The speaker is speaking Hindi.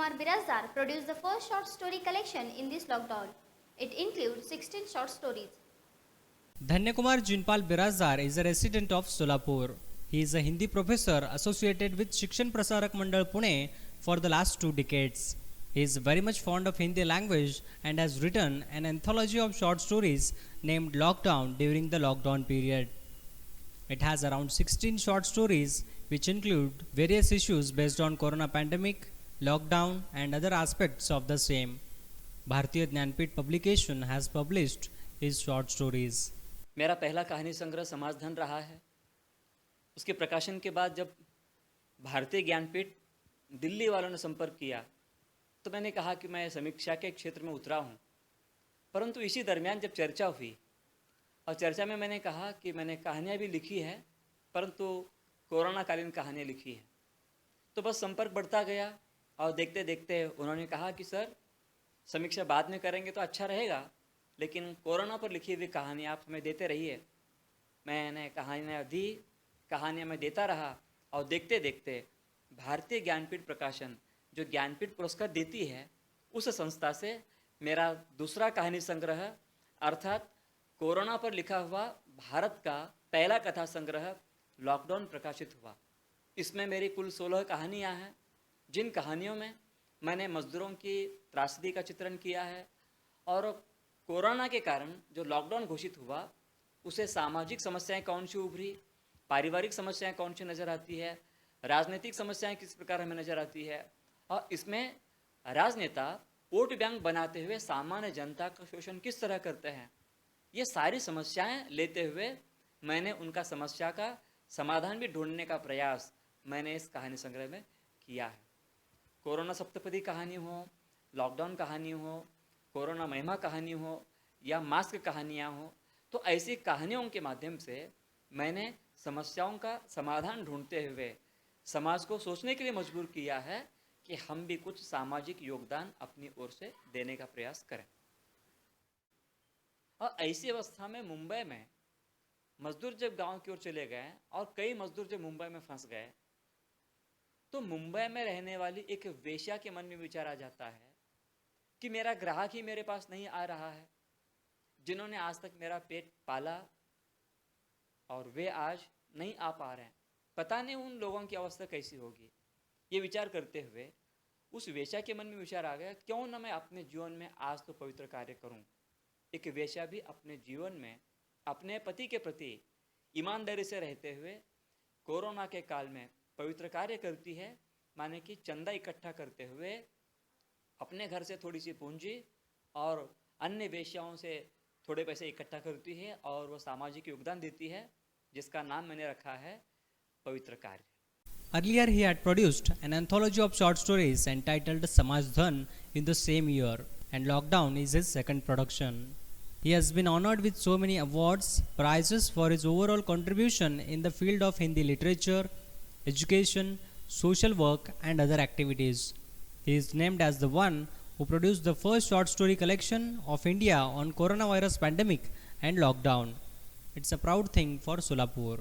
Kumar Birazdar produced the first short story collection in this lockdown. It includes 16 short stories. Dhanyakumar Jinpal Birazdar is a resident of Solapur. He is a Hindi professor associated with Shikshan Prasarak Mandal Pune for the last 2 decades. He is very much fond of Hindi language and has written an anthology of short stories named Lockdown during the lockdown period. It has around 16 short stories which include various issues based on corona pandemic, lockdown and other aspects of the same. Bharatiya Jnanpith publication has published his short stories. मेरा पहला कहानी संग्रह समाजधन रहा है। उसके प्रकाशन के बाद जब भारतीय ज्ञानपीठ दिल्ली वालों ने संपर्क किया तो मैंने कहा कि मैं समीक्षा के क्षेत्र में उतरा हूँ, परंतु इसी दरमियान जब चर्चा हुई और चर्चा में मैंने कहा कि मैंने कहानियाँ भी लिखी है परंतु कोरोना कालीन कहानियाँ लिखी हैं, तो बस संपर्क बढ़ता गया और देखते देखते उन्होंने कहा कि सर समीक्षा बाद में करेंगे तो अच्छा रहेगा, लेकिन कोरोना पर लिखी हुई कहानी आप हमें देते रहिए। मैंने कहानियाँ दी, कहानियाँ मैं देता रहा और देखते देखते भारतीय ज्ञानपीठ प्रकाशन जो ज्ञानपीठ पुरस्कार देती है उस संस्था से मेरा दूसरा कहानी संग्रह अर्थात कोरोना पर लिखा हुआ भारत का पहला कथा संग्रह लॉकडाउन प्रकाशित हुआ। इसमें मेरी कुल 16 कहानियाँ हैं, जिन कहानियों में मैंने मजदूरों की त्रासदी का चित्रण किया है और कोरोना के कारण जो लॉकडाउन घोषित हुआ उसे सामाजिक समस्याएं कौन सी उभरी, पारिवारिक समस्याएं कौन सी नज़र आती है, राजनीतिक समस्याएं किस प्रकार हमें नज़र आती है और इसमें राजनेता वोट बैंक बनाते हुए सामान्य जनता का शोषण किस तरह करते हैं, ये सारी समस्याएं लेते हुए मैंने उनका समस्या का समाधान भी ढूंढने का प्रयास मैंने इस कहानी संग्रह में किया है। कोरोना सप्तपदी कहानी हो, लॉकडाउन कहानी हो, कोरोना महिमा कहानी हो या मास्क कहानियाँ हो, तो ऐसी कहानियों के माध्यम से मैंने समस्याओं का समाधान ढूंढते हुए समाज को सोचने के लिए मजबूर किया है कि हम भी कुछ सामाजिक योगदान अपनी ओर से देने का प्रयास करें। और ऐसी अवस्था में मुंबई में मजदूर जब गांव की ओर चले गए और कई मजदूर जब मुंबई में फंस गए तो मुंबई में रहने वाली एक वेश्या के मन में विचार आ जाता है कि मेरा ग्राहक ही मेरे पास नहीं आ रहा है, जिन्होंने आज तक मेरा पेट पाला और वे आज नहीं आ पा रहे हैं, पता नहीं उन लोगों की अवस्था कैसी होगी। ये विचार करते हुए उस वेश्या के मन में विचार आ गया, क्यों ना मैं अपने जीवन में आज तो पवित्र कार्य करूं। एक वेश्या भी अपने जीवन में अपने पति के प्रति ईमानदारी से रहते हुए कोरोना के काल में पवित्र कार्य करती है, माने कि चंदा इकट्ठा करते हुए अपने घर से थोड़ी सी पूंजी और अन्य वेश्याओं से थोड़े पैसे इकट्ठा करती है और वो सामाजिक योगदान देती है, जिसका नाम मैंने रखा है पवित्र कार्य। Earlier he had produced an anthology of short stories entitled Samajdan in the same year, and Lockdown is his second production. He has been honored with so many awards, prizes for his overall contribution in the field of Hindi literature, education, social work and other activities. He is named as the one who produced the first short story collection of India on coronavirus pandemic and lockdown. It's a proud thing for Solapur.